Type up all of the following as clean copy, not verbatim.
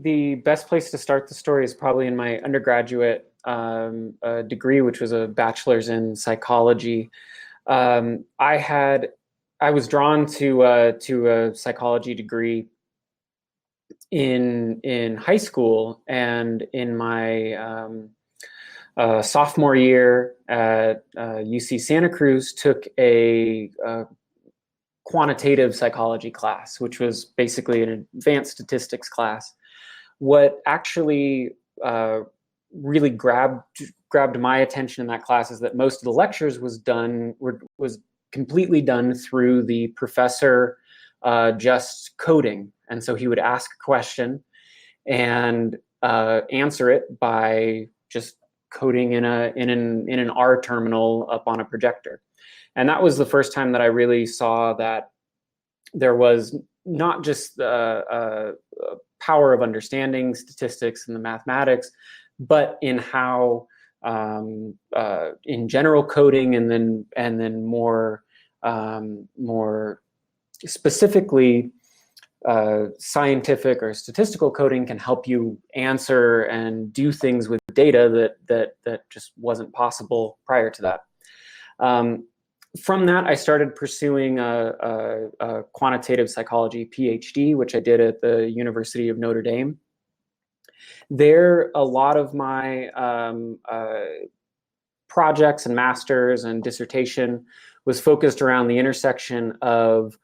the best place to start the story is probably in my undergraduate degree, which was a bachelor's in psychology. I was drawn to a psychology degree in high school, and in my sophomore year at UC Santa Cruz, took a quantitative psychology class, which was basically an advanced statistics class. What actually really grabbed my attention in that class is that most of the lectures was completely done through the professor just coding, and so he would ask a question and answer it by just coding in an R terminal up on a projector. And that was the first time that I really saw that there was not just the power of understanding statistics and the mathematics, but in how in general coding, and then more specifically scientific or statistical coding can help you answer and do things with data that just wasn't possible prior to that. From that, I started pursuing a quantitative psychology Ph.D., which I did at the University of Notre Dame. There, a lot of my projects and masters and dissertation was focused around the intersection of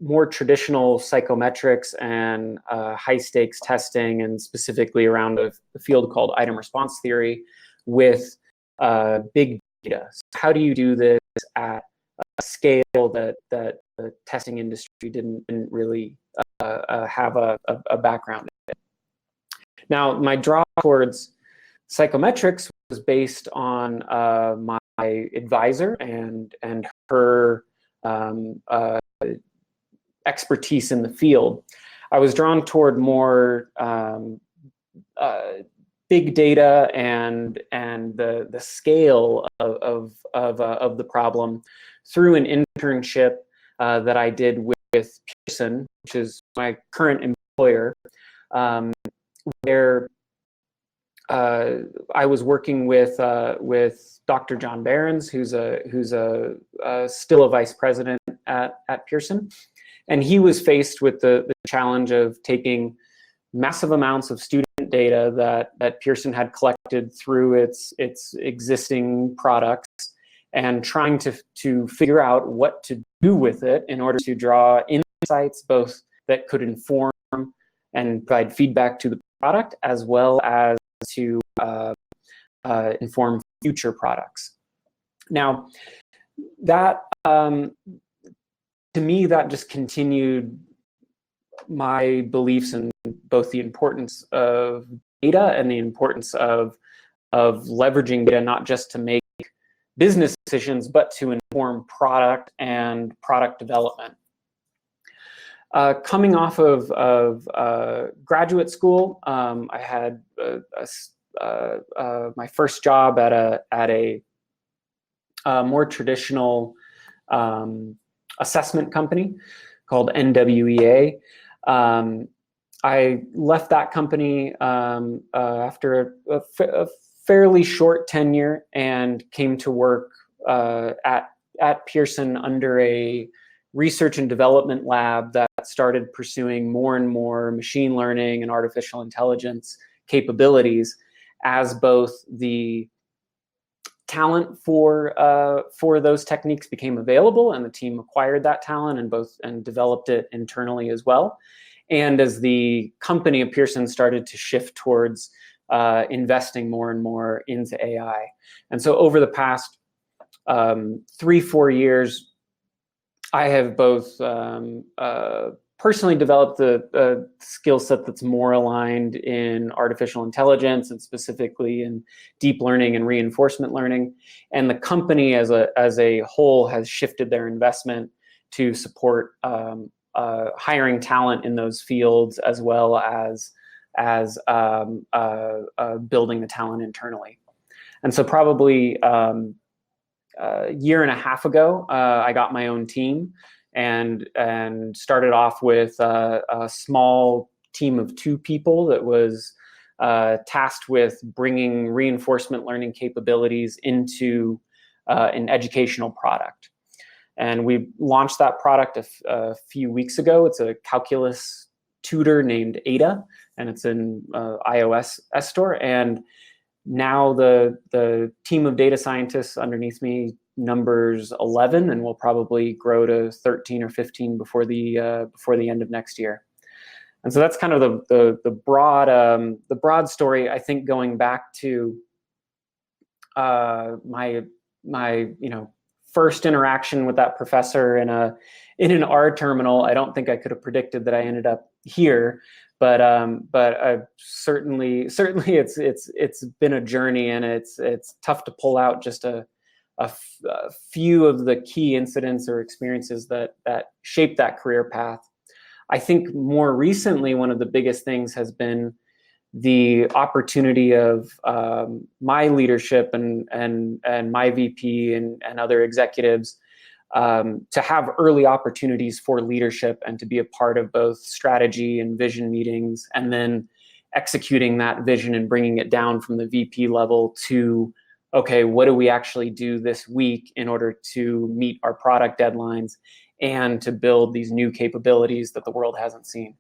more traditional psychometrics and high-stakes testing, and specifically around a field called item response theory with big data. So how do you do this at a scale that the testing industry didn't really have a background in? Now, my draw towards psychometrics was based on my advisor and her expertise in the field. I was drawn toward more big data and the scale of the problem through an internship that I did with Pearson, which is my current employer, where I was working with Dr. John Behrens, who's still a vice president at Pearson, and he was faced with the challenge of taking massive amounts of student data that Pearson had collected through its existing products, and trying to figure out what to do with it in order to draw insights both that could inform and provide feedback to the product, as well as to inform future products. Now, that to me, that just continued my beliefs in both the importance of data and the importance of leveraging data, not just to make business decisions, but to inform product and product development. Coming off of graduate school, I had my first job at a more traditional assessment company called NWEA. I left that company after a fairly short tenure and came to work at Pearson under a research and development lab that started pursuing more and more machine learning and artificial intelligence capabilities, as both the talent for those techniques became available, and the team acquired that talent and developed it internally as well. And as the company of Pearson started to shift towards investing more and more into AI. And so over the past 3-4 years, I have both personally developed a skill set that's more aligned in artificial intelligence, and specifically in deep learning and reinforcement learning. And the company as a whole has shifted their investment to support hiring talent in those fields, as well as building the talent internally. And so probably a year and a half ago, I got my own team and started off with a small team of 2 people that was tasked with bringing reinforcement learning capabilities into an educational product. And we launched that product a few weeks ago. It's a calculus tutor named Ada, and it's in iOS S Store. And now the team of data scientists underneath me numbers 11, and will probably grow to 13 or 15 before the end of next year. And so that's kind of the broad story. I think going back to my first interaction with that professor in an R terminal, I don't think I could have predicted that I ended up here. But certainly it's been a journey, and it's tough to pull out just a few of the key incidents or experiences that shaped that career path. I think more recently, one of the biggest things has been the opportunity of my leadership and my VP and other executives to have early opportunities for leadership and to be a part of both strategy and vision meetings, and then executing that vision and bringing it down from the VP level to, okay, what do we actually do this week in order to meet our product deadlines and to build these new capabilities that the world hasn't seen?